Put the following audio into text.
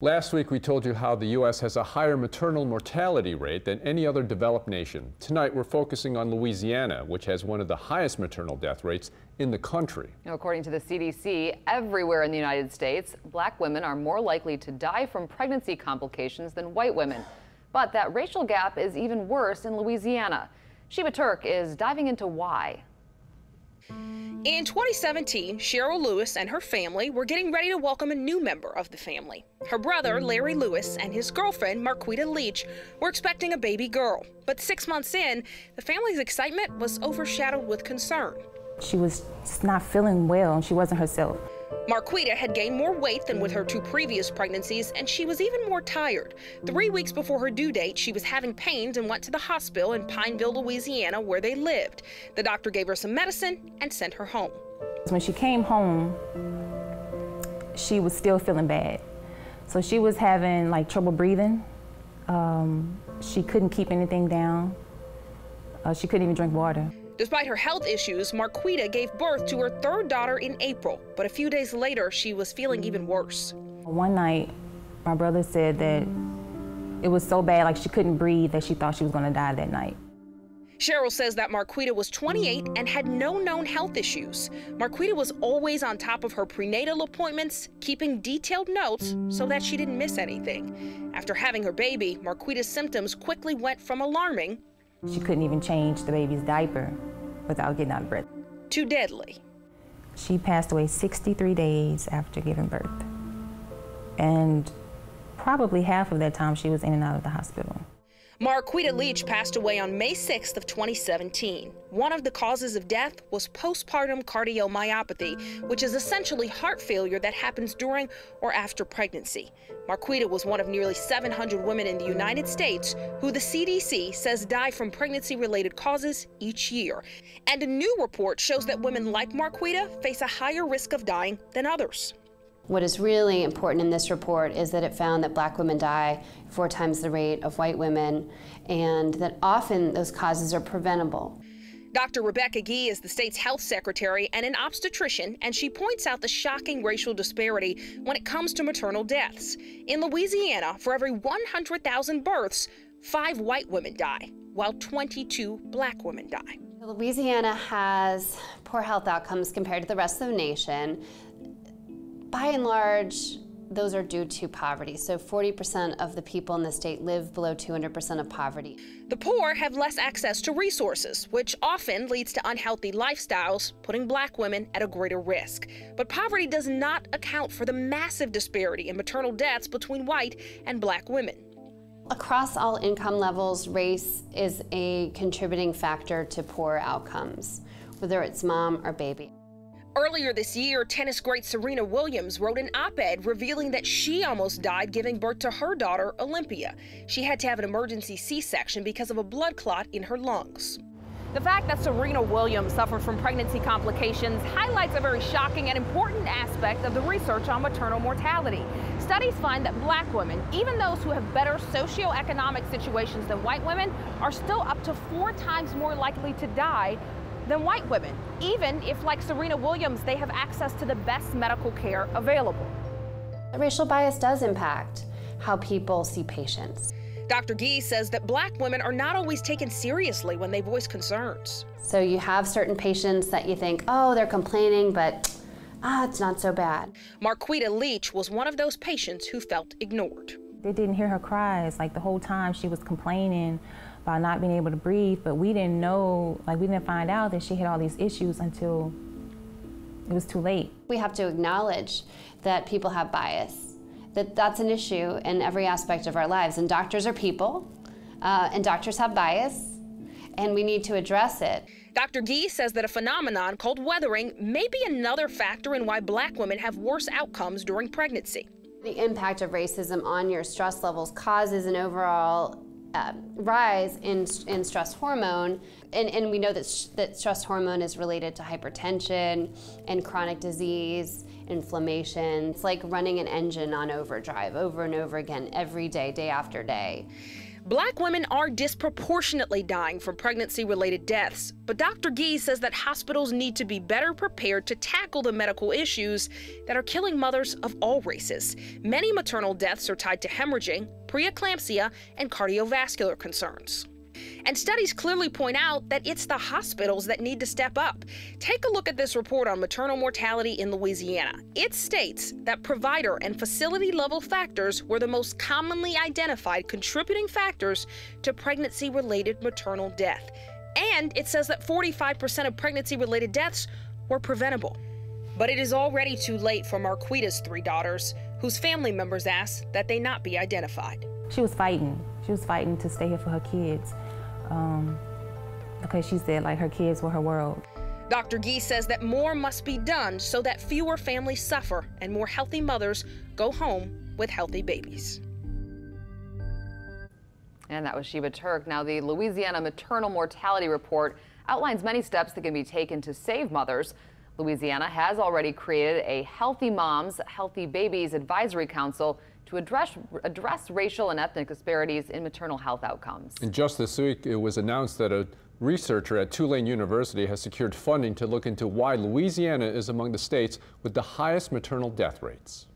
Last week, we told you how the U.S. has a higher maternal mortality rate than any other developed nation. Tonight, we're focusing on Louisiana, which has one of the highest maternal death rates in the country. According to the CDC, everywhere in the United States, black women are more likely to die from pregnancy complications than white women. But that racial gap is even worse in Louisiana. Sheba Turk is diving into why. In 2017, Cheryl Lewis and her family were getting ready to welcome a new member of the family. Her brother, Larry Lewis, and his girlfriend, Marquita Leach, were expecting a baby girl. But 6 months in, the family's excitement was overshadowed with concern. She was not feeling well, and she wasn't herself. Marquita had gained more weight than with her 2 previous pregnancies, and she was even more tired. 3 weeks before her due date, she was having pains and went to the hospital in Pineville, Louisiana, where they lived. The doctor gave her some medicine and sent her home. When she came home, she was still feeling bad. So she was having trouble breathing. She couldn't keep anything down. She couldn't even drink water. Despite her health issues, Marquita gave birth to her 3rd daughter in April, but a few days later, she was feeling even worse. One night, my brother said that it was so bad, she couldn't breathe, that she thought she was going to die that night. Cheryl says that Marquita was 28 and had no known health issues. Marquita was always on top of her prenatal appointments, keeping detailed notes so that she didn't miss anything. After having her baby, Marquita's symptoms quickly went from alarming She couldn't even change the baby's diaper without getting out of breath. to deadly. She passed away 63 days after giving birth. And probably half of that time she was in and out of the hospital. Marquita Leach passed away on May 6th of 2017. One of the causes of death was postpartum cardiomyopathy, which is essentially heart failure that happens during or after pregnancy. Marquita was one of nearly 700 women in the United States who the CDC says die from pregnancy-related causes each year. And a new report shows that women like Marquita face a higher risk of dying than others. What is really important in this report is that it found that black women die 4 times the rate of white women, and that often those causes are preventable. Dr. Rebecca Gee is the state's health secretary and an obstetrician, and she points out the shocking racial disparity when it comes to maternal deaths. In Louisiana, for every 100,000 births, 5 white women die, while 22 black women die. Louisiana has poor health outcomes compared to the rest of the nation. By and large, those are due to poverty. So 40% of the people in the state live below 200% of poverty. The poor have less access to resources, which often leads to unhealthy lifestyles, putting black women at a greater risk. But poverty does not account for the massive disparity in maternal deaths between white and black women. Across all income levels, race is a contributing factor to poor outcomes, whether it's mom or baby. Earlier this year, tennis great Serena Williams wrote an op-ed revealing that she almost died giving birth to her daughter, Olympia. She had to have an emergency C-section because of a blood clot in her lungs. The fact that Serena Williams suffered from pregnancy complications highlights a very shocking and important aspect of the research on maternal mortality. Studies find that black women, even those who have better socioeconomic situations than white women, are still up to 4 times more likely to die than white women, even if, like Serena Williams, they have access to the best medical care available. Racial bias does impact how people see patients. Dr. Gee says that black women are not always taken seriously when they voice concerns. So you have certain patients that you think, oh, they're complaining, but it's not so bad. Marquita Leach was one of those patients who felt ignored. They didn't hear her cries. The whole time she was complaining about not being able to breathe, but we didn't know, we didn't find out that she had all these issues until it was too late. We have to acknowledge that people have bias, that's an issue in every aspect of our lives, and doctors are people, and doctors have bias, and we need to address it. Dr. Gee says that a phenomenon called weathering may be another factor in why black women have worse outcomes during pregnancy. The impact of racism on your stress levels causes an overall rise in stress hormone, and we know that stress hormone is related to hypertension and chronic disease, inflammation. It's like running an engine on overdrive over and over again every day, day after day. Black women are disproportionately dying from pregnancy-related deaths, but Dr. Gee says that hospitals need to be better prepared to tackle the medical issues that are killing mothers of all races. Many maternal deaths are tied to hemorrhaging, preeclampsia, and cardiovascular concerns. And studies clearly point out that it's the hospitals that need to step up. Take a look at this report on maternal mortality in Louisiana. It states that provider and facility level factors were the most commonly identified contributing factors to pregnancy-related maternal death. And it says that 45% of pregnancy-related deaths were preventable. But it is already too late for Marquita's 3 daughters, whose family members asked that they not be identified. She was fighting. She was fighting to stay here for her kids because she said like her kids were her world. Dr. Gee says that more must be done so that fewer families suffer and more healthy mothers go home with healthy babies. And that was Sheba Turk. Now, the Louisiana Maternal Mortality Report outlines many steps that can be taken to save mothers. Louisiana has already created a Healthy Moms, Healthy Babies Advisory Council to address racial and ethnic disparities in maternal health outcomes. And just this week, it was announced that a researcher at Tulane University has secured funding to look into why Louisiana is among the states with the highest maternal death rates.